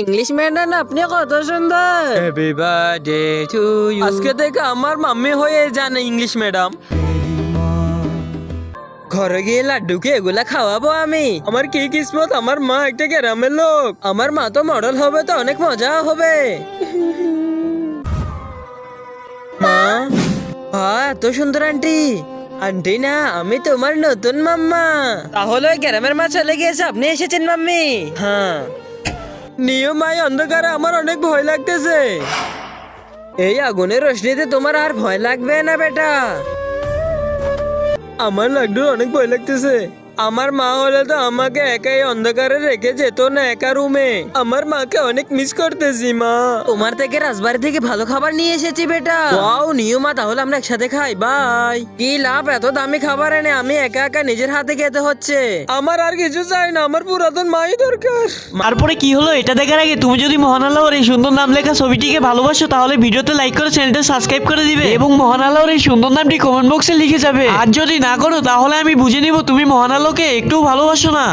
English madam আপনি কত সুন্দর। Happy birthday to you. আজকে থেকে আমার মাম্মি হয়ে জানে ইংলিশ ম্যাডাম। ঘরে গিয়ে লাড্ডুকে এগুলা খাওয়াবো আমি। আমার কি কিসমত, আমার মা একটা গ্রামের লোক। আমার মা তো মডেল হবে, তো অনেক মজা হবে। মা, এত সুন্দর আন্টি। আন্টি না, আমি তোমার নতুন মাম্মা। তাহলে ওই গ্রামের মা চলে গিয়েছে, আপনি এসেছেন মাম্মি। হ্যাঁ, নিয়মাই অন্ধকারে আমার অনেক ভয় লাগতেছে। এই আগুনের রোশনিতে তোমার আর ভয় লাগবে না বেটা। আমার লাড্ডুর অনেক ভয় লাগতেছে। আমার মা হলে তো আমাকে একাই অন্ধকারে রেখে যেত না একা রুমে। আমার মাকে অনেক মিস করতেছি মা। তোমার থেকে রাজবাড়ি থেকে ভালো খাবার নিয়ে এসেছি বেটা। ওয়াও নিয়মা, তাহলে আমরা একসাথে খাই। বাই। কি লাভ এত দামি খাবার এনে আমি একা একা নিজের হাতে খেতে হচ্ছে। আমার আর কিছু চাই না, আমার পুরাতন মাই দরকার। তারপরে কি হলো এটা দেখার আগে তুমি যদি মহান আল্লাহর এই সুন্দর নাম লেখা ছবিটিকে ভালোবাসো তাহলে ভিডিওতে লাইক করে চ্যানেলটা সাবস্ক্রাইব করে দিবে এবং মহান আল্লাহর এই সুন্দর নামটি কমেন্ট বক্সে লিখে যাবে। আর যদি না করো তাহলে আমি বুঝে নিব তুমি মহান আল্লাহকে একটু ভালোবাসো না।